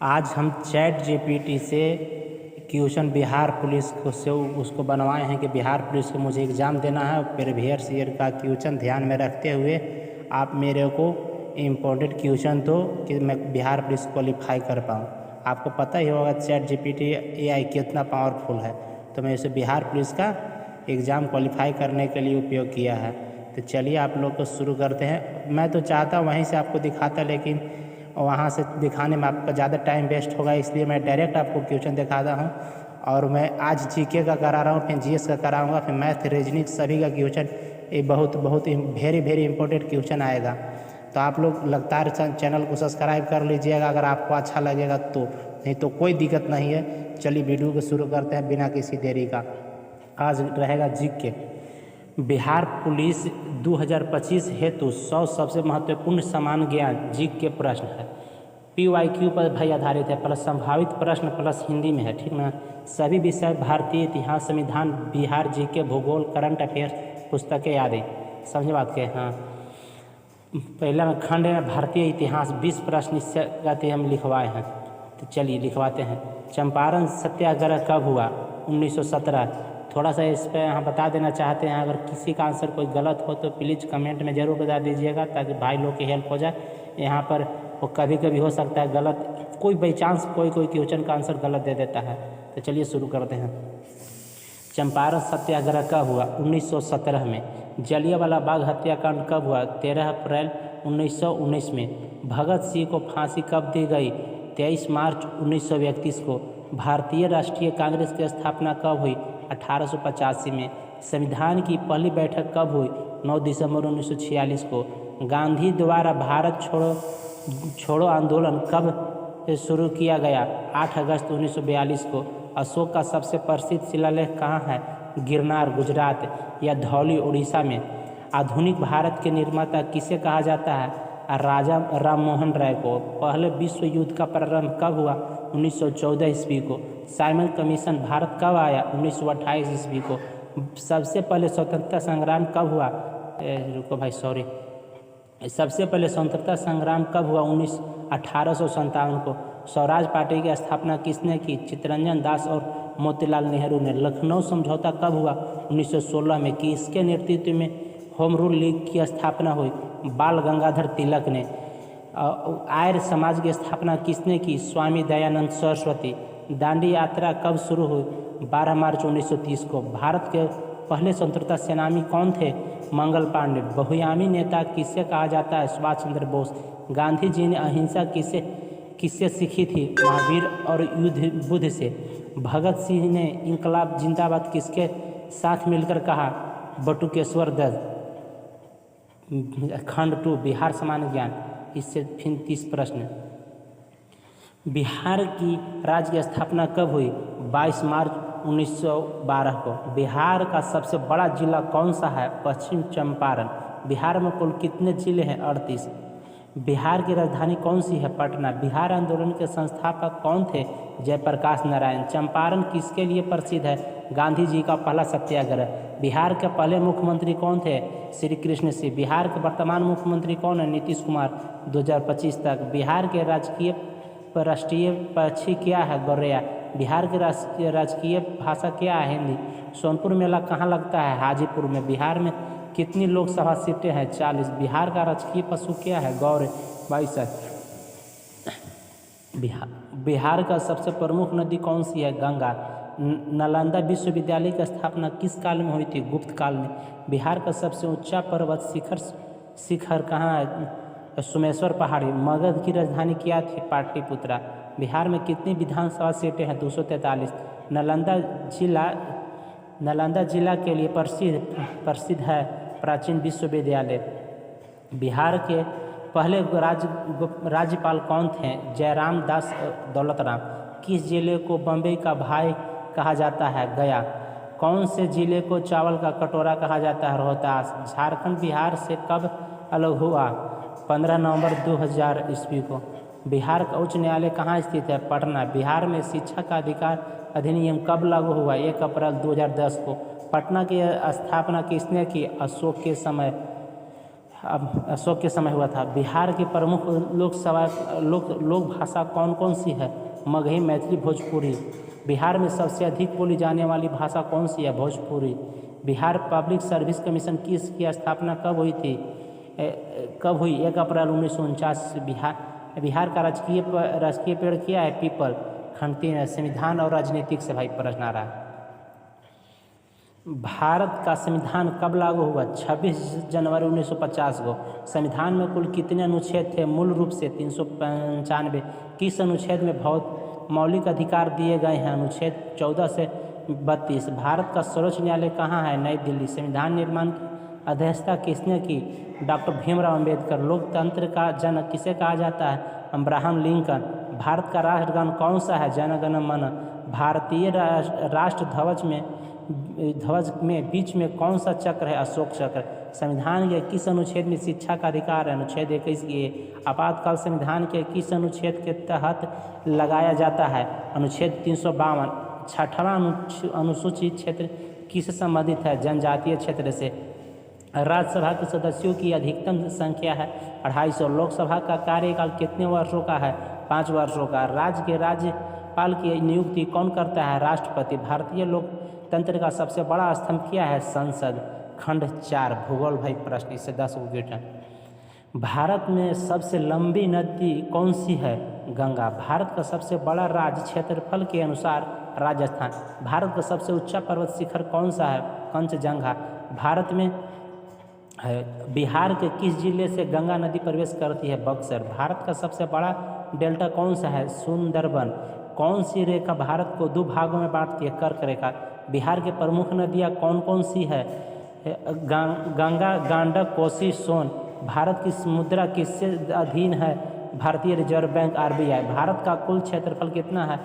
आज हम chat GPT से क्वेश्चन बिहार पुलिस को से उसको बनवाए हैं कि बिहार पुलिस को मुझे एग्ज़ाम देना है। प्रीवियस ईयर का क्वेश्चन ध्यान में रखते हुए आप मेरे को इम्पोर्टेंट क्वेश्चन दो कि मैं बिहार पुलिस क्वालिफाई कर पाऊँ। आपको पता ही होगा चैट जीपीटी एआई कितना पावरफुल है, तो मैं इसे बिहार पुलिस का एग्ज़ाम क्वालिफाई करने के लिए उपयोग किया है। तो चलिए आप लोग को शुरू करते हैं। मैं तो चाहता वहीं से आपको दिखाता, लेकिन वहाँ से दिखाने में आपका ज़्यादा टाइम वेस्ट होगा, इसलिए मैं डायरेक्ट आपको क्वेश्चन दिखाता हूँ। और मैं आज जीके का करा रहा हूँ, फिर जीएस का कराऊँगा, फिर मैथ रीजनिंग सभी का क्वेश्चन ये बहुत वेरी इंपॉर्टेंट क्वेश्चन आएगा। तो आप लोग लगातार चैनल को सब्सक्राइब कर लीजिएगा अगर आपको अच्छा लगेगा तो, नहीं तो कोई दिक्कत नहीं है। चलिए वीडियो को शुरू करते हैं बिना किसी देरी का। आज रहेगा जीके। बिहार पुलिस 2025 हेतु 100 सबसे महत्वपूर्ण समान ज्ञान जीके के प्रश्न है। PYQ पर भाई आधारित है, प्लस संभावित प्रश्न प्लस हिंदी में है, ठीक ना। सभी विषय भारतीय इतिहास, संविधान, बिहार जीके, भूगोल, करंट अफेयर्स, पुस्तकें आदि। समझे बात के? हाँ, पहला में खंड है भारतीय इतिहास, 20 प्रश्न इससे जाते हम लिखवाए हैं। तो चलिए लिखवाते हैं। चंपारण सत्याग्रह कब हुआ? 1917। थोड़ा सा इस पर यहाँ बता देना चाहते हैं, अगर किसी का आंसर कोई गलत हो तो प्लीज़ कमेंट में ज़रूर बता दीजिएगा ताकि भाई लोग की हेल्प हो जाए। यहाँ पर वो कभी कभी हो सकता है गलत, कोई बाई चांस कोई क्वेश्चन का आंसर गलत दे देता है। तो चलिए शुरू करते हैं। चंपारण सत्याग्रह कब हुआ? 1917 में। जलियांवाला बाग हत्याकांड कब हुआ? 13 अप्रैल 1919 में। भगत सिंह को फांसी कब दी गई? 23 मार्च 1931 को। भारतीय राष्ट्रीय कांग्रेस की स्थापना कब हुई? 1885 में। संविधान की पहली बैठक कब हुई? 9 दिसंबर 1946 को। गांधी द्वारा भारत छोड़ो आंदोलन कब शुरू किया गया? 8 अगस्त 1942 को। अशोक का सबसे प्रसिद्ध शिलालेख कहाँ है? गिरनार गुजरात या धौली उड़ीसा में। आधुनिक भारत के निर्माता किसे कहा जाता है? राजा राममोहन राय को। पहले विश्व युद्ध का प्रारंभ कब हुआ? 1914 ईस्वी को। साइमन कमीशन भारत कब आया? 1928 ईस्वी को। सबसे पहले स्वतंत्रता संग्राम कब हुआ? रुको भाई, सॉरी। सबसे पहले स्वतंत्रता संग्राम कब हुआ? 1857 को। स्वराज पार्टी की स्थापना किसने की? चित्तरंजन दास और मोतीलाल नेहरू ने। लखनऊ समझौता कब हुआ? 1916 में। किसके नेतृत्व में होम रूल लीग की स्थापना हुई? बाल गंगाधर तिलक ने। आर्य समाज की स्थापना किसने की? स्वामी दयानंद सरस्वती। दांडी यात्रा कब शुरू हुई? 12 मार्च 1930 को। भारत के पहले स्वतंत्रता सेनानी कौन थे? मंगल पांडे। बहुआयामी नेता किसे कहा जाता है? सुभाष चंद्र बोस। गांधी जी ने अहिंसा किससे सीखी थी? महावीर और बुद्ध से। भगत सिंह ने इंकलाब जिंदाबाद किसके साथ मिलकर कहा? बटुकेश्वर दत्त। खंड 2 बिहार सामान्य ज्ञान। इससे फिर 30 प्रश्न। बिहार की राज्य की स्थापना कब हुई? 22 मार्च 1912 को। बिहार का सबसे बड़ा जिला कौन सा है? पश्चिम चंपारण। बिहार में कुल कितने जिले हैं? 38। बिहार की राजधानी कौन सी है? पटना। बिहार आंदोलन के संस्थापक कौन थे? जयप्रकाश नारायण। चंपारण किसके लिए प्रसिद्ध है? गांधी जी का पहला सत्याग्रह। बिहार के पहले मुख्यमंत्री कौन थे? श्री कृष्ण सिंह। बिहार के वर्तमान मुख्यमंत्री कौन है? नीतीश कुमार 2025 तक। बिहार के राष्ट्रीय पक्षी क्या है? गौरैया। बिहार की राजकीय भाषा क्या है? हिंदी। सोनपुर मेला कहाँ लगता है? हाजीपुर में। बिहार में कितनी लोकसभा सीटें हैं? 40। बिहार का राजकीय पशु क्या है? गौर 22। बिहार का सबसे प्रमुख नदी कौन सी है? गंगा। नालंदा विश्वविद्यालय की स्थापना किस काल में हुई थी? गुप्त काल में। बिहार का सबसे ऊंचा पर्वत शिखर कहाँ है? सोमेश्वर पहाड़ी। मगध की राजधानी क्या थी? पाटलिपुत्रा। बिहार में कितनी विधानसभा सीटें हैं? 243। नालंदा जिला के लिए प्रसिद्ध है प्राचीन विश्वविद्यालय। बिहार के पहले राज्यपाल कौन थे? जयराम दास दौलतराम। किस जिले को बम्बई का भाई कहा जाता है? गया। कौन से जिले को चावल का कटोरा कहा जाता है? रोहतास। झारखंड बिहार से कब अलग हुआ? 15 नवंबर 2000 ईस्वी को। बिहार का उच्च न्यायालय कहाँ स्थित है? पटना। बिहार में शिक्षा का अधिकार अधिनियम कब लागू हुआ? 1 अप्रैल 2010 को। पटना की स्थापना किसने की? अशोक के समय। अब अशोक के समय हुआ था। बिहार की प्रमुख लोक भाषा कौन कौन सी है? मगही, मैथिली, भोजपुरी। बिहार में सबसे अधिक बोली जाने वाली भाषा कौन सी है? Bhojpuri. Bihar public service commission की स्थापना कब हुई थी? कब हुई? 1 अप्रैल 1949। बिहार का राजकीय पेड़ क्या है? पीपल। खंड 3 संविधान और राजनीतिक से भाई प्रश्न आ रहा है। भारत का संविधान कब लागू हुआ? 26 जनवरी 1950 को। संविधान में कुल कितने अनुच्छेद थे? मूल रूप से 395। किस अनुच्छेद में मौलिक अधिकार दिए गए हैं? अनुच्छेद 14 से 32। भारत का सर्वोच्च न्यायालय कहाँ है? नई दिल्ली। संविधान निर्माण की अध्यक्षता किसने की? डॉक्टर भीमराव अंबेडकर। लोकतंत्र का जनक किसे कहा जाता है? Abraham Lincoln. भारत का राष्ट्रगान कौन सा है? जन गण मन। भारतीय राष्ट्र ध्वज में बीच में कौन सा चक्र है? अशोक चक्र। संविधान के किस अनुच्छेद में शिक्षा का अधिकार है? अनुच्छेद 21A। आपातकाल संविधान के किस अनुच्छेद के तहत लगाया जाता है? अनुच्छेद 352। 6वां अनुसूचित क्षेत्र किससे संबंधित है? जनजातीय क्षेत्र से। राज्यसभा के सदस्यों की अधिकतम संख्या है 250। लोकसभा का कार्यकाल कितने वर्षों का है? 5 वर्षों का। राज्य के राज्यपाल की नियुक्ति कौन करता है? राष्ट्रपति। भारतीय लोकतंत्र का सबसे बड़ा स्तंभ क्या है? संसद। खंड 4 भूगोल भाई प्रश्न, इससे 10 को गिटन। भारत में सबसे लंबी नदी कौन सी है? गंगा। भारत का सबसे बड़ा राज्य क्षेत्रफल के अनुसार राजस्थान। भारत का सबसे ऊंचा पर्वत शिखर कौन सा है? कंचजंगा। भारत में बिहार के किस जिले से गंगा नदी प्रवेश करती है? बक्सर। भारत का सबसे बड़ा डेल्टा कौन सा है? सुंदरबन। कौन सी रेखा भारत को 2 भागों में बांटती है? कर्क रेखा। बिहार की प्रमुख नदियाँ कौन कौन सी है? गंगा, गंडक, कोसी, सोन। भारत की मुद्रा किससे अधीन है? भारतीय रिजर्व बैंक RBI। भारत का कुल क्षेत्रफल कितना है?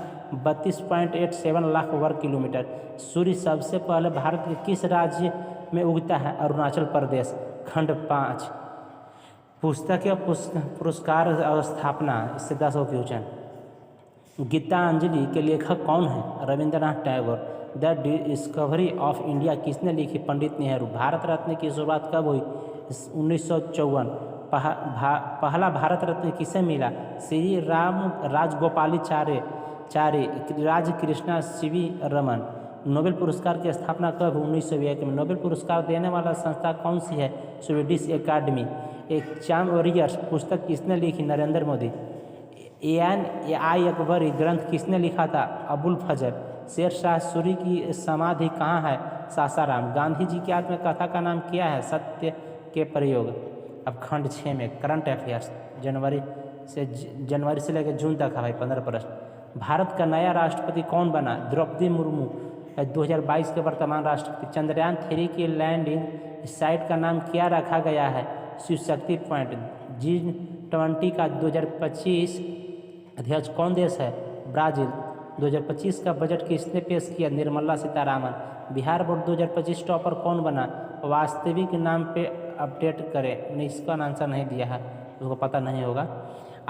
32.87 लाख वर्ग किलोमीटर। सूर्य सबसे पहले भारत के किस राज्य में उगता है? अरुणाचल प्रदेश। खंड 5 पुस्तक या पुरस्कार स्थापना, इससे 10 हो क्वेश्चन। गीतांजलि के लेखक कौन है? Rabindranath Tagore. The discovery of India किसने लिखी? पंडित नेहरू। भारत रत्न की शुरुआत कब हुई? 1954। पहला भारत रत्न किसे मिला? श्री राम राजगोपालाचारी, राज कृष्णा सीवी रमन। नोबेल पुरस्कार की स्थापना कब? 1901 में। नोबेल पुरस्कार देने वाला संस्था कौन सी है? Swedish academy. एग्जाम वॉरियर्स पुस्तक किसने लिखी? नरेंद्र मोदी। अकबरी ग्रंथ किसने लिखा था? अबुल फजल। शेर शाह सूरी की समाधि कहाँ है? सासाराम। गांधी जी की आत्मकथा का नाम क्या है? सत्य के प्रयोग। अब खंड 6 में करंट अफेयर्स जनवरी से लेकर जून तक है भाई 15 प्रश्न। भारत का नया राष्ट्रपति कौन बना? द्रौपदी मुर्मू 2022 के वर्तमान राष्ट्रपति। चंद्रयान 3 की लैंडिंग साइट का नाम क्या रखा गया है? शिव शक्ति पॉइंट। G20 का 2025 अध्यक्ष कौन देश है? ब्राज़ील। 2025 का बजट किसने पेश किया? निर्मला सीतारामन। बिहार बोर्ड 2025 टॉपर कौन बना? वास्तविक नाम पे अपडेट करें। नहीं, इसका आंसर नहीं दिया है, उसको पता नहीं होगा।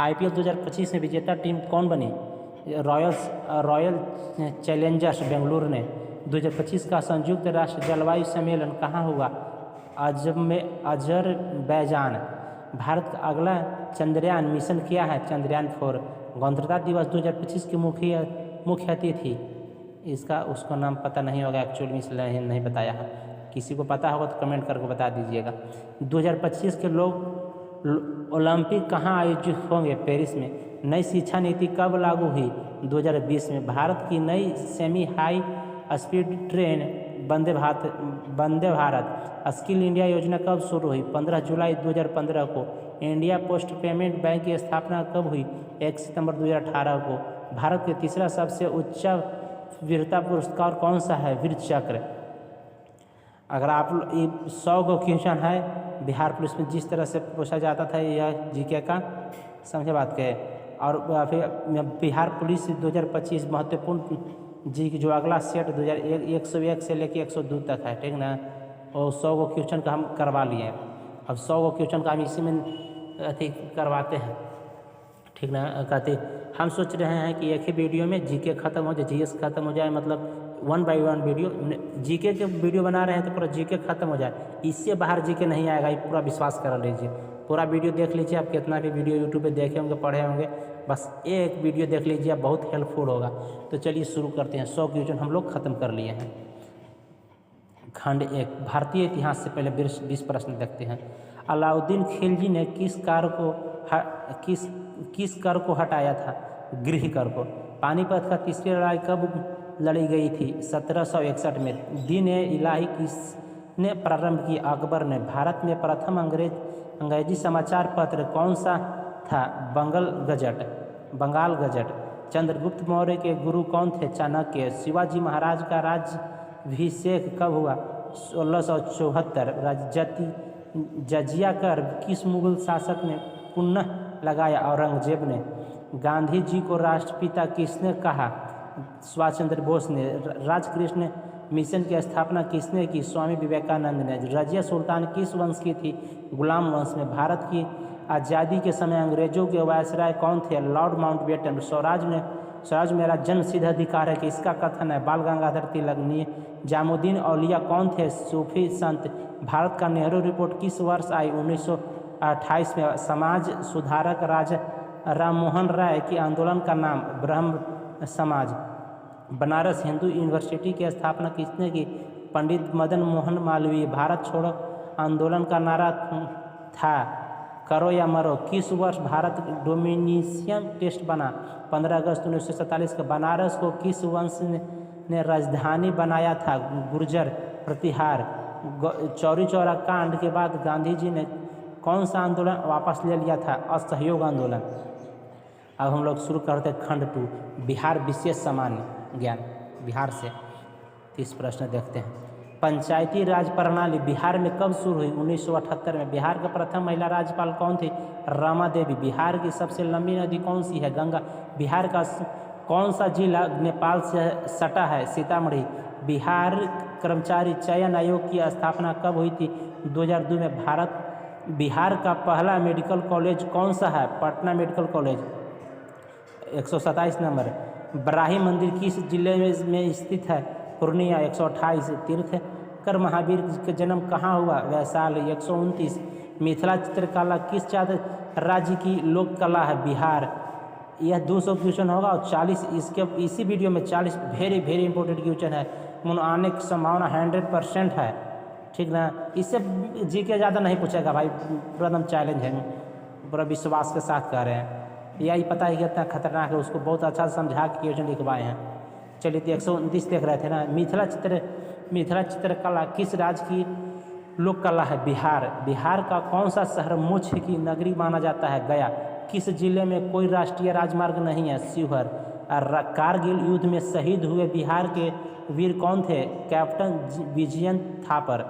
IPL 2025 में विजेता टीम कौन बनी? रॉयल चैलेंजर्स बेंगलुरु ने। 2025 का संयुक्त राष्ट्र जलवायु सम्मेलन कहाँ हुआ? अजरबैजान। भारत का अगला चंद्रयान मिशन क्या है? चंद्रयान 4। गणतंत्र दिवस 2025 की मुख्य अतिथि, इसका उसको नाम पता नहीं होगा एक्चुअली में, इसलिए नहीं बताया है। किसी को पता होगा तो कमेंट करके बता दीजिएगा। 2025 के ओलंपिक कहाँ आयोजित होंगे? पेरिस में। नई शिक्षा नीति कब लागू हुई? 2020 में। भारत की नई semi high speed train Vande Bharat skill India योजना कब शुरू हुई? 15 जुलाई 2015 को। इंडिया पोस्ट पेमेंट बैंक की स्थापना कब हुई? 1 सितंबर 2018 को। भारत के तीसरा सबसे ऊंचा वीरता पुरस्कार कौन सा है? वीर चक्र। अगर आप 100 को क्वेश्चन है बिहार पुलिस में जिस तरह से पूछा जाता था, यह GK का समझे बात के। और फिर बिहार पुलिस 2025 महत्वपूर्ण जी की जो अगला सेट 101 से लेकर 102 तक है, ठीक ना। और 100 को क्वेश्चन का हम करवा लिए। अब 100 को क्वेश्चन का हम इसी में अति करवाते हैं, ठीक ना। कहते हम सोच रहे हैं कि एक ही वीडियो में GK खत्म हो जाए, GS खत्म हो जाए, मतलब one by one video, GK के वीडियो बना रहे हैं तो पूरा जीके खत्म हो जाए, इससे बाहर जीके नहीं आएगा, ये पूरा विश्वास कर लीजिए। पूरा वीडियो देख लीजिए, आप कितना भी वीडियो यूट्यूब पे देखे होंगे, पढ़े होंगे, बस एक वीडियो देख लीजिए, आप बहुत हेल्पफुल होगा। तो चलिए शुरू करते हैं। 100 क्वेश्चन हम लोग खत्म कर लिए हैं। खंड 1 भारतीय इतिहास से पहले 20 प्रश्न देखते हैं। अलाउद्दीन खिलजी ने किस कर को हटाया था? गृह कर को। पानीपत का तीसरी लड़ाई कब लड़ी गई थी? 1761 में। दिन ए इलाही किसने प्रारंभ की? अकबर ने। भारत में प्रथम अंग्रेजी समाचार पत्र कौन सा था? बंगाल गजट। चंद्रगुप्त मौर्य के गुरु कौन थे? चाणक्य। शिवाजी महाराज का राज्याभिषेक कब हुआ? 1674। जजिया कर किस मुगल शासक ने पुनः लगाया? औरंगजेब ने। गांधी जी को राष्ट्रपिता किसने कहा? सुभाष चंद्र बोस ने। राजकृष्ण मिशन की स्थापना किसने की? स्वामी विवेकानंद ने। रजिया सुल्तान किस वंश की थी? गुलाम वंश में। भारत की आज़ादी के समय अंग्रेजों के वायसराय कौन थे? Lord Mountbatten. स्वराज मेरा जन्म सिद्ध अधिकार है कि इसका कथन है? बाल गंगाधर तिलक। निजामुद्दीन औलिया कौन थे? सूफी संत। भारत का नेहरू रिपोर्ट किस वर्ष आई? 1928 में। समाज सुधारक राजा राम मोहन राय के आंदोलन का नाम? ब्रह्म समाज। बनारस हिंदू यूनिवर्सिटी की स्थापना किसने की? पंडित मदन मोहन मालवीय। भारत छोड़ो आंदोलन का नारा था करो या मरो। किस वर्ष भारत डोमिनियन टेस्ट बना? 15 अगस्त 1947 का। बनारस को किस वंश ने राजधानी बनाया था? गुर्जर। प्रतिहार। चौरी चौरा कांड के बाद गांधी जी ने कौन सा आंदोलन वापस ले लिया था? असहयोग आंदोलन। अब हम लोग शुरू करते हैं खंड 2 बिहार विशेष सामान्य ज्ञान। बिहार से 30 प्रश्न देखते हैं। पंचायती राज प्रणाली बिहार में कब शुरू हुई? 1978 में। बिहार का प्रथम महिला राज्यपाल कौन थी? रमा देवी। बिहार की सबसे लंबी नदी कौन सी है? गंगा। बिहार का कौन सा जिला नेपाल से सटा है? सीतामढ़ी। बिहार कर्मचारी चयन आयोग की स्थापना कब हुई थी? 2002 में। बिहार का पहला मेडिकल कॉलेज कौन सा है? Patna medical college. 127 number. Barahi मंदिर किस जिले में स्थित है? पूर्णिया। 128। तीर्थंकर महावीर का जन्म कहाँ हुआ? वैशाली। 129। मिथिला चित्रकला किस राज्य की लोक कला है? बिहार। यह 200 क्वेश्चन होगा और 40 इसी वीडियो में 40 वेरी इंपॉर्टेंट क्वेश्चन है। आने की संभावना 100% है, ठीक ना। इससे जीके ज़्यादा नहीं पूछेगा भाई, पूरा एकदम चैलेंज है, पूरा विश्वास के साथ कह रहे हैं। यही पता है कि कितना खतरनाक है, उसको बहुत अच्छा समझा के क्वेश्चन लिखवाए हैं। चलिए तो 129 देख रहे थे ना। मिथिला चित्रकला किस राज्य की लोक कला है? बिहार। बिहार का कौन सा शहर मोक्ष की नगरी माना जाता है? गया। किस जिले में कोई राष्ट्रीय राजमार्ग नहीं है? शिवहर। कारगिल युद्ध में शहीद हुए बिहार के वीर कौन थे? कैप्टन विजयन थापर।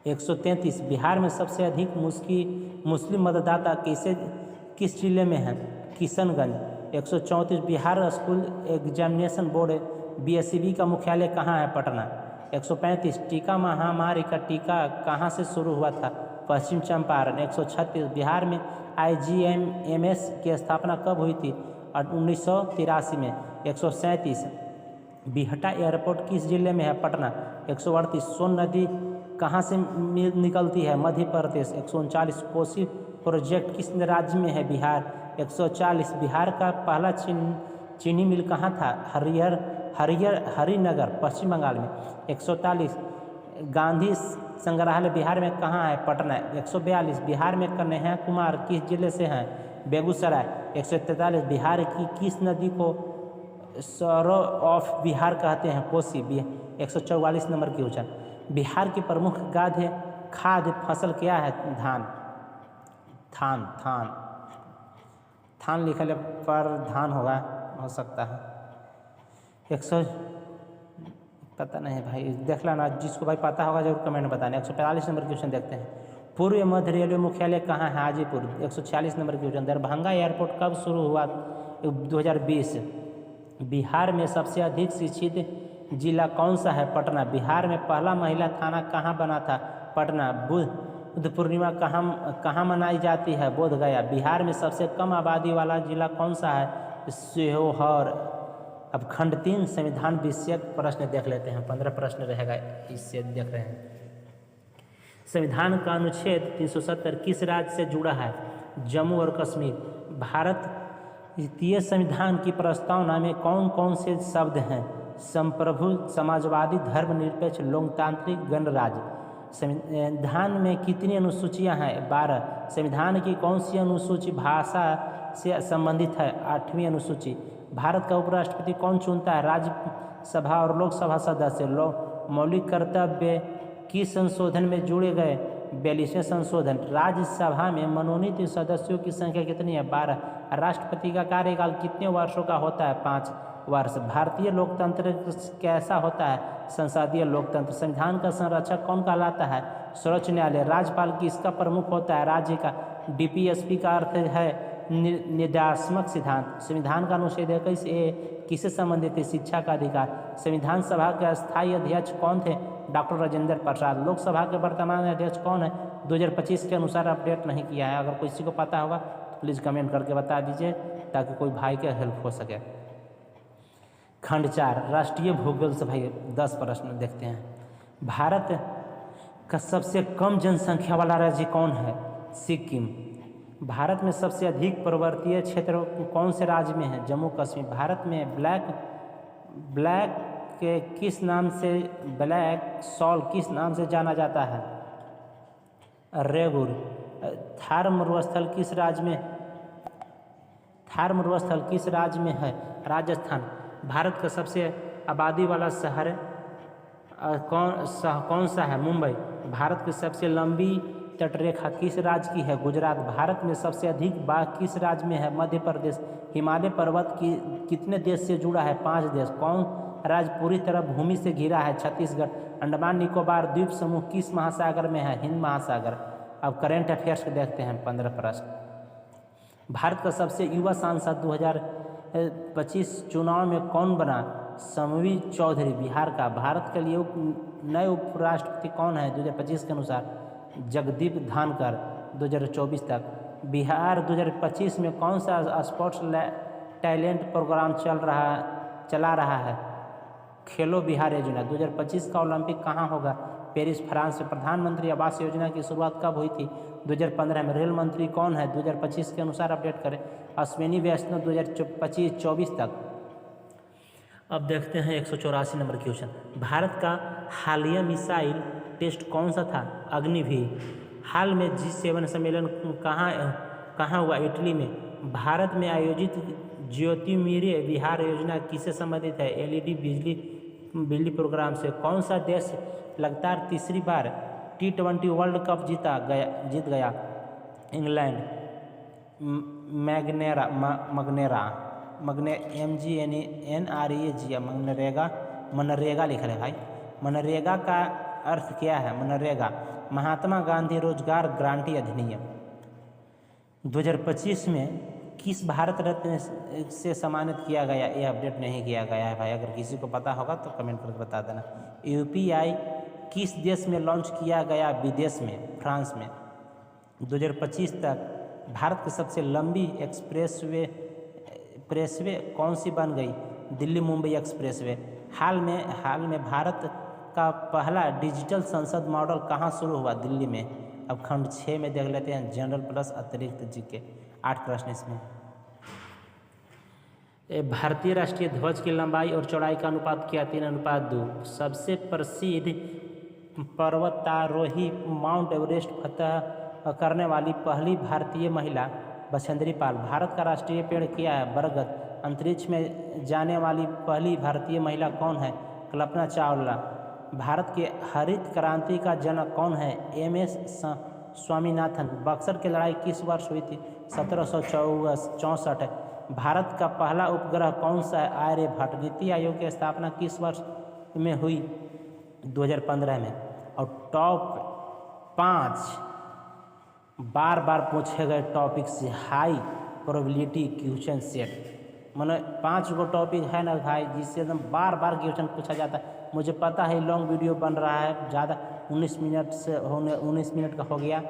133। बिहार में सबसे अधिक मुस्लिम मतदाता किस जिले में है? Kishanganj. 134। Bihar school examination board BSEB का मुख्यालय कहाँ है? पटना। 135। टीका महामारी का टीका कहाँ से शुरू हुआ था? पश्चिम चंपारण। 136। बिहार में IGMS की स्थापना कब हुई थी? 1983 में। 137। बिहटा एयरपोर्ट किस जिले में है? पटना। 138। सोन नदी कहाँ से निकलती है? मध्य प्रदेश। 139। कोसी प्रोजेक्ट किस राज्य में है? बिहार। 140। बिहार का पहला चीनी मिल कहाँ था? हरिनगर, पश्चिम बंगाल में। 143। गांधी संग्रहालय बिहार में कहाँ है? पटना। 142। बिहार में कन्हैया कुमार किस जिले से हैं? बेगूसराय। 143। बिहार की किस नदी को सरो ऑफ बिहार कहते हैं? कोसी। 144 नंबर की क्वेश्चन। बिहार की प्रमुख खाद्य फसल क्या है? थान लिखल पर धान होगा, हो सकता है। 100 पता नहीं भाई, देख लेना, जिसको भाई पता होगा जरूर कमेंट में बताना। 145 नंबर क्वेश्चन देखते हैं। पूर्व मध्य रेलवे मुख्यालय कहाँ है? Hajipur. 146 number question. Darbhanga airport कब शुरू हुआ? 2020। बिहार में सबसे अधिक शिक्षित जिला कौन सा है? पटना। बिहार में पहला महिला थाना कहाँ बना था? पटना। बुद्ध पूर्णिमा कहाँ मनाई जाती है? बोधगया। बिहार में सबसे कम आबादी वाला जिला कौन सा है? शिवहर। अब खंड 3 संविधान विषयक प्रश्न देख लेते हैं, 15 प्रश्न रहेगा, इससे देख रहे हैं। संविधान का अनुच्छेद 370 किस राज्य से जुड़ा है? जम्मू और कश्मीर। भारतीय संविधान की प्रस्तावना में कौन कौन से शब्द हैं? संप्रभु, समाजवादी, धर्मनिरपेक्ष, लोकतांत्रिक, गणराज्य। संविधान में कितनी अनुसूचियां हैं? 12। संविधान की कौन सी अनुसूची भाषा से संबंधित है? 8वीं अनुसूची। भारत का उपराष्ट्रपति कौन चुनता है? राज्यसभा और लोकसभा सदस्य। मौलिक कर्तव्य किस संशोधन में जोड़े गए? 42वें संशोधन। राज्यसभा में मनोनीत सदस्यों की संख्या कितनी है? 12। राष्ट्रपति का कार्यकाल कितने वर्षों का होता है? 5 वर्ष। भारतीय लोकतंत्र कैसा होता है? संसदीय लोकतंत्र। संविधान का संरक्षक कौन कहलाता है? सर्वोच्च न्यायालय। राज्यपाल किसका प्रमुख होता है? राज्य का। डीपीएसपी का अर्थ है निर्देशात्मक सिद्धांत। संविधान का अनुच्छेद 21A किससे संबंधित है? शिक्षा का अधिकार। संविधान सभा के अस्थायी अध्यक्ष कौन थे? डॉक्टर राजेंद्र प्रसाद। लोकसभा के वर्तमान अध्यक्ष कौन है? 2025 के अनुसार अपडेट नहीं किया है। अगर किसी को पता होगा तो प्लीज़ कमेंट करके बता दीजिए ताकि कोई भाई के हेल्प हो सके। खंड 4 राष्ट्रीय भूगोल से भाई 10 प्रश्न देखते हैं। भारत का सबसे कम जनसंख्या वाला राज्य कौन है? सिक्किम। भारत में सबसे अधिक पर्वतीय क्षेत्र कौन से राज्य में है? जम्मू कश्मीर। भारत में ब्लैक के किस नाम से, ब्लैक सॉल किस नाम से जाना जाता है? रेगुर। थार मरुस्थल किस राज्य में है? राजस्थान। भारत का सबसे आबादी वाला शहर कौन सा है? मुंबई। भारत की सबसे लंबी तटरेखा किस राज्य की है? गुजरात। भारत में सबसे अधिक बाघ किस राज्य में है? मध्य प्रदेश। हिमालय पर्वत की कितने देश से जुड़ा है? 5 देश। कौन राज्य पूरी तरह भूमि से घिरा है? छत्तीसगढ़। अंडमान निकोबार द्वीप समूह किस महासागर में है? हिंद महासागर। अब करेंट अफेयर्स को देखते हैं, 15 प्रश्न। भारत का सबसे युवा सांसद 2025 चुनाव में कौन बना? समवी चौधरी, बिहार का। भारत के लिए नए उपराष्ट्रपति कौन है 2025 के अनुसार? जगदीप धानकर। 2024 तक बिहार 2025 में कौन सा स्पोर्ट्स टैलेंट प्रोग्राम चला रहा है? खेलो बिहार योजना। 2025 का ओलंपिक कहाँ होगा? पेरिस, फ्रांस में। प्रधानमंत्री आवास योजना की शुरुआत कब हुई थी? 2015 में। रेल मंत्री कौन है 2025 के अनुसार? अपडेट करें। अश्विनी वैष्णव। 2025-24 तक। अब देखते हैं 184 नंबर क्वेश्चन। भारत का हालिया मिसाइल टेस्ट कौन सा था? अग्निवीर। हाल में G7 सम्मेलन कहाँ हुआ? इटली में। भारत में आयोजित ज्योतिर्मयी बिहार योजना किससे संबंधित है? LED बिजली प्रोग्राम से। कौन सा देश लगातार तीसरी बार T20 वर्ल्ड कप जीत गया? इंग्लैंड। मनरेगा लिखा है भाई। मनरेगा का अर्थ क्या है? मनरेगा महात्मा गांधी रोजगार गारंटी अधिनियम। 2025 में किस भारत रत्न से सम्मानित किया गया? ये अपडेट नहीं किया गया है भाई, अगर किसी को पता होगा तो कमेंट करके बता देना। UPI किस देश में लॉन्च किया गया? विदेश में, फ्रांस में। 2025 तक भारत की सबसे लंबी एक्सप्रेसवे कौन सी बन गई? दिल्ली मुंबई एक्सप्रेसवे। हाल में भारत का पहला डिजिटल संसद मॉडल कहाँ शुरू हुआ? दिल्ली में। अब खंड 6 में देख लेते हैं, जनरल प्लस अतिरिक्त जीके। 8 प्रश्न इसमें। भारतीय राष्ट्रीय ध्वज की लंबाई और चौड़ाई का अनुपात क्या? 3:2। सबसे प्रसिद्ध पर्वतारोही माउंट एवरेस्ट फतह करने वाली पहली भारतीय महिला? बछेंद्री पाल। भारत का राष्ट्रीय पेड़ क्या है? बरगद। अंतरिक्ष में जाने वाली पहली भारतीय महिला कौन है? कल्पना चावला। भारत के हरित क्रांति का जनक कौन है? MS स्वामीनाथन। बक्सर की लड़ाई किस वर्ष हुई थी? 1764। भारत का पहला उपग्रह कौन सा है? आर्यभट्ट। नीति आयोग की स्थापना किस वर्ष में हुई? 2015 में। और टॉप 5 बार बार पूछे गए टॉपिक से हाई प्रोबेबिलिटी क्वेश्चन सेट, मतलब 5 गो टॉपिक है ना भाई जिससे एकदम बार बार क्वेश्चन पूछा जाता है। मुझे पता है लॉन्ग वीडियो बन रहा है, ज़्यादा 19 मिनट का हो गया,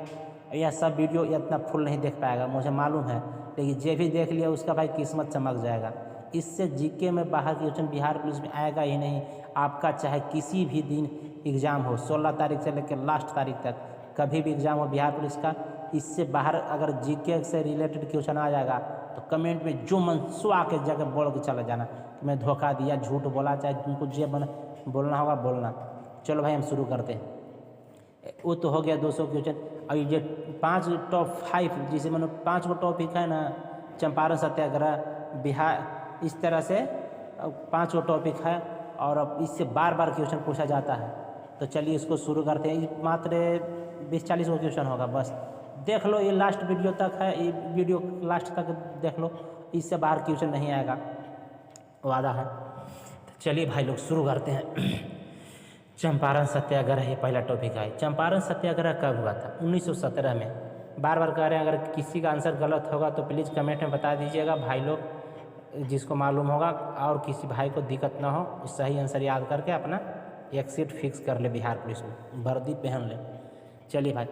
यह सब वीडियो इतना फुल नहीं देख पाएगा मुझे मालूम है, लेकिन जो भी देख लिया उसका भाई किस्मत चमक जाएगा। इससे जीके में बाहर क्वेश्चन बिहार पुलिस में आएगा ही नहीं। आपका चाहे किसी भी दिन एग्ज़ाम हो, 16 तारीख से लेकर लास्ट तारीख तक कभी भी एग्ज़ाम हो बिहार पुलिस का, इससे बाहर अगर जीके से रिलेटेड क्वेश्चन आ जाएगा तो कमेंट में जो मन सो आके जगह बोल के चला जाना कि मैं धोखा दिया, झूठ बोला, चाहे तुमको जो बोलना होगा बोलना। चलो भाई हम शुरू करते हैं। वो तो हो गया 200 क्वेश्चन। और ये 5 टॉप 5 जिसे मैंने 5 को टॉपिक है ना, चंपारण सत्याग्रह, बिहार, इस तरह से 5 को टॉपिक है और अब इससे बार बार क्वेश्चन पूछा जाता है। तो चलिए इसको शुरू करते हैं। मात्र 20-40 को क्वेश्चन होगा, बस देख लो, ये लास्ट वीडियो तक है, ये वीडियो लास्ट तक देख लो, इससे बाहर क्वेश्चन नहीं आएगा, वादा है। तो चलिए भाई लोग शुरू करते हैं। चंपारण सत्याग्रह ये पहला टॉपिक है। चंपारण सत्याग्रह कब हुआ था? 1917 में। बार बार कह रहे हैं, अगर किसी का आंसर गलत होगा तो प्लीज़ कमेंट में बता दीजिएगा भाई लोग, जिसको मालूम होगा, और किसी भाई को दिक्कत ना हो, सही आंसर याद करके अपना एक सीट फिक्स कर ले बिहार पुलिस में, वर्दी पहन ले। चलिए भाई,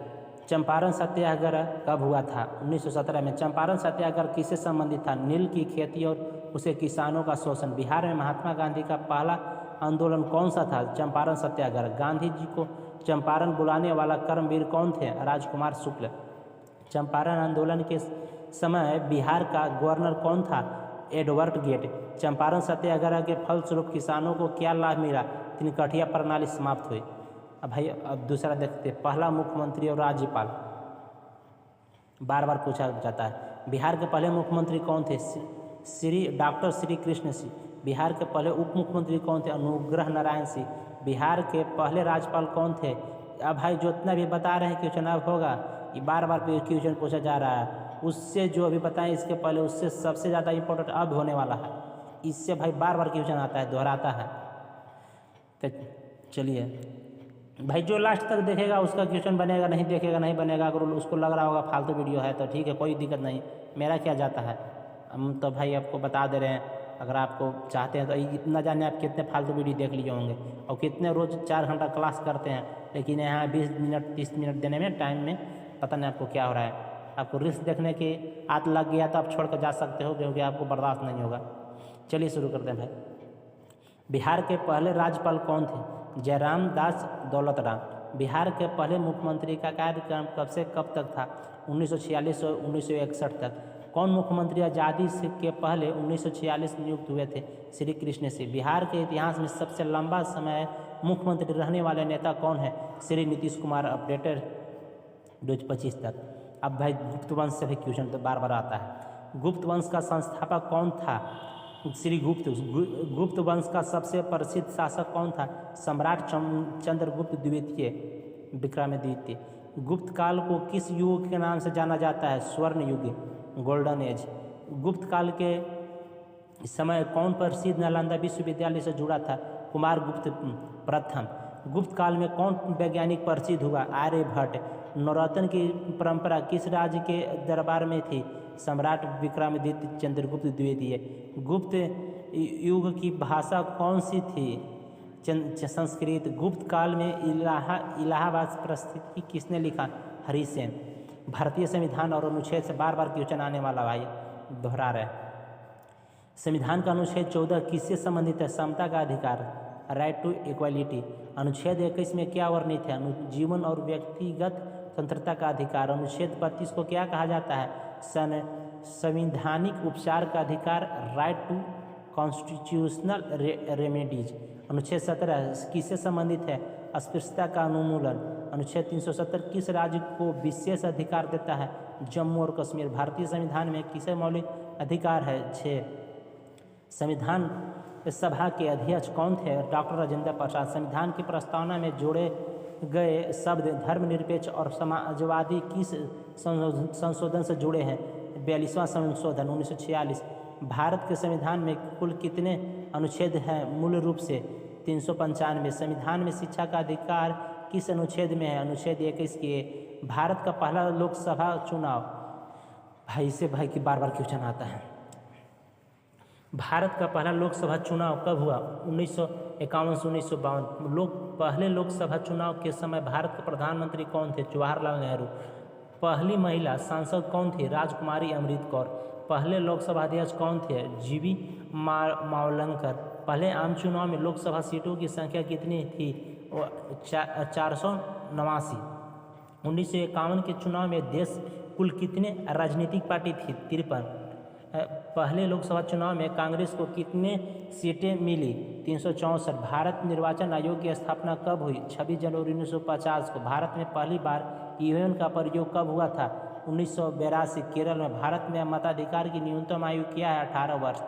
चंपारण सत्याग्रह कब हुआ था? 1917 में। चंपारण सत्याग्रह किससे संबंधित था? नील की खेती और उसे किसानों का शोषण। बिहार में महात्मा गांधी का पहला आंदोलन कौन सा था? चंपारण सत्याग्रह। गांधी जी को चंपारण बुलाने वाला कर्मवीर कौन थे? राजकुमार शुक्ल। चंपारण आंदोलन के समय बिहार का गवर्नर कौन था? Edward gate. चंपारण सत्याग्रह के फलस्वरूप किसानों को क्या लाभ मिला? तिनकठिया प्रणाली समाप्त हुई। अब भाई अब दूसरा देखते, पहला मुख्यमंत्री और राज्यपाल, बार बार पूछा जाता है। बिहार के पहले मुख्यमंत्री कौन थे? डॉक्टर श्री कृष्ण सिंह। बिहार के पहले उप मुख्यमंत्री कौन थे? अनुग्रह नारायण सिंह। बिहार के पहले राज्यपाल कौन थे? अब भाई जितना भी बता रहे हैं कि चुनाव होगा, ये बार बार क्वेश्चन पूछा जा रहा है, उससे जो अभी बताएं इसके पहले, उससे सबसे ज़्यादा इम्पोर्टेंट अब होने वाला है, इससे भाई बार बार क्वेश्चन आता है, दोहराता है। तो चलिए भाई, जो लास्ट तक देखेगा उसका क्वेश्चन बनेगा, नहीं देखेगा नहीं बनेगा। अगर उसको लग रहा होगा फालतू वीडियो है तो ठीक है, कोई दिक्कत नहीं, मेरा क्या जाता है। हम तो भाई आपको बता दे रहे हैं, अगर आपको चाहते हैं तो इतना जाने आप कितने फालतू वीडियो देख लिए होंगे, और कितने रोज़ 4 घंटा क्लास करते हैं, लेकिन यहाँ 20 मिनट 30 मिनट देने में टाइम में पता नहीं आपको क्या हो रहा है। आपको रील्स देखने की आदत लग गया तो आप छोड़ कर जा सकते हो, क्योंकि आपको बर्दाश्त नहीं होगा। चलिए शुरू करते हैं भाई। बिहार के पहले राज्यपाल कौन थे? जयराम दास दौलत राम। बिहार के पहले मुख्यमंत्री का कार्यकाल कब से कब तक था? 1946 से 1961 तक। कौन मुख्यमंत्री आज़ादी से के पहले 1946 नियुक्त हुए थे? श्री कृष्ण सिंह। बिहार के इतिहास में सबसे लंबा समय मुख्यमंत्री रहने वाले नेता कौन है? श्री नीतीश कुमार। अपडेटेड 2025 तक। अब भाई गुप्त वंश से भी क्वेश्चन तो बार बार आता है। गुप्त वंश का संस्थापक कौन था? श्री गुप्त। गुप्त वंश का सबसे प्रसिद्ध शासक कौन था? सम्राट चंद्रगुप्त द्वितीय, विक्रमादित्य। गुप्त काल को किस युग के नाम से जाना जाता है? स्वर्ण युग, गोल्डन एज। गुप्त काल के समय कौन प्रसिद्ध नालंदा विश्वविद्यालय से जुड़ा था? कुमार गुप्त प्रथम। गुप्त काल में कौन वैज्ञानिक प्रसिद्ध हुआ? आर्यभट्ट। नवरत्न की परंपरा किस राज्य के दरबार में थी? सम्राट विक्रमादित्य चंद्रगुप्त द्वितीय। गुप्त युग की भाषा कौन सी थी? संस्कृत। गुप्त काल में इलाहाबाद प्रस्थिति किसने लिखा? हरिसेन। भारतीय संविधान और अनुच्छेद से बार बार क्वेश्चन आने वाला भाई, दोहरा रहे। संविधान का अनुच्छेद 14 किससे संबंधित है? समता का अधिकार, राइट टू इक्वालिटी। अनुच्छेद 21 में क्या वर्णित है? जीवन और व्यक्तिगत स्वतंत्रता का अधिकार। अनुच्छेद 32 को क्या कहा जाता है? संवैधानिक उपचार का अधिकार, राइट टू कॉन्स्टिट्यूशनल रेमेडीज। अनुच्छेद 17 किससे संबंधित है? अस्पृश्यता का उन्मूलन। अनुच्छेद 370 किस राज्य को विशेष अधिकार देता है? जम्मू और कश्मीर। भारतीय संविधान में किसे मौलिक अधिकार है? 6। संविधान सभा के अध्यक्ष कौन थे? डॉक्टर राजेंद्र प्रसाद। संविधान की प्रस्तावना में जोड़े गए शब्द धर्मनिरपेक्ष और समाजवादी किस संशोधन से जुड़े हैं? 42वां संशोधन 1946। भारत के संविधान में कुल कितने अनुच्छेद हैं? मूल रूप से 395। संविधान में शिक्षा का अधिकार किस अनुच्छेद में है? अनुच्छेद 21 के। भारत का पहला लोकसभा चुनाव, भाई से भाई की बार बार क्वेश्चन आता है। भारत का पहला लोकसभा चुनाव कब हुआ? 1951 से 1952। पहले लोकसभा चुनाव के समय भारत के प्रधानमंत्री कौन थे? जवाहरलाल नेहरू। पहली महिला सांसद कौन थी? राजकुमारी अमृत कौर। पहले लोकसभा अध्यक्ष कौन थे? जीवी मावलंकर। पहले आम चुनाव में लोकसभा सीटों की संख्या कितनी थी? 489। 1951 के चुनाव में देश कुल कितने राजनीतिक पार्टी थी? 53। पहले लोकसभा चुनाव में कांग्रेस को कितने सीटें मिली? 364। भारत निर्वाचन आयोग की स्थापना कब हुई? 26 जनवरी 1950 को। भारत में पहली बार ईवीएम का प्रयोग कब हुआ था? 1982। केरल में भारत में मताधिकार की न्यूनतम आयु क्या है? 18 वर्ष।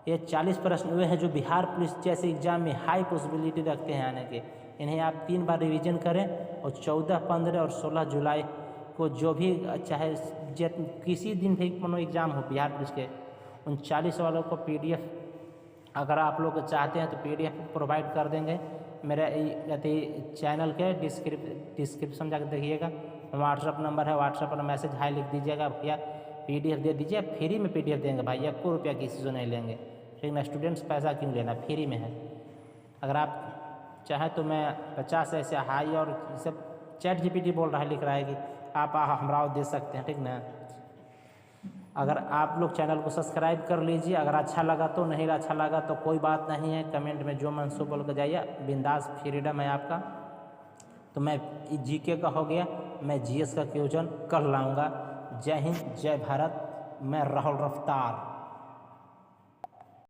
ये 40 प्रश्न वे हैं जो बिहार पुलिस जैसे एग्जाम में हाई पॉसिबिलिटी रखते हैं आने के। इन्हें आप 3 बार रिवीजन करें और 14, 15 और 16 जुलाई को जो भी चाहे किसी दिन भी कोनो एग्ज़ाम हो बिहार पुलिस के, उन 40 वालों को PDF अगर आप लोग चाहते हैं तो PDF प्रोवाइड कर देंगे। मेरे चैनल के डिस्क्रिप्शन जाकर देखिएगा, व्हाट्सअप नंबर है, व्हाट्सअप पर मैसेज हाई लिख दीजिएगा, भैया PDF दे दीजिए। फ्री में PDF देंगे भाई, 1 रुपया किसी से नहीं लेंगे। ठीक ना, स्टूडेंट्स पैसा क्यों लेना, फ्री में है। अगर आप चाहें तो मैं 50 ऐसे हाई और सब ChatGPT बोल रहा है, लिख रहा है कि आप हमरा दे सकते हैं। ठीक ना, अगर आप लोग चैनल को सब्सक्राइब कर लीजिए। अगर अच्छा लगा तो, नहीं अच्छा लगा तो कोई बात नहीं है, कमेंट में जो मन सो बोल कर जाइए, बिंदास फ्रीडम है आपका। तो मैं GK का हो गया, मैं GS का क्वेश्चन कर लाऊंगा। जय हिंद, जय भारत। मैं राहुल रफ्तार।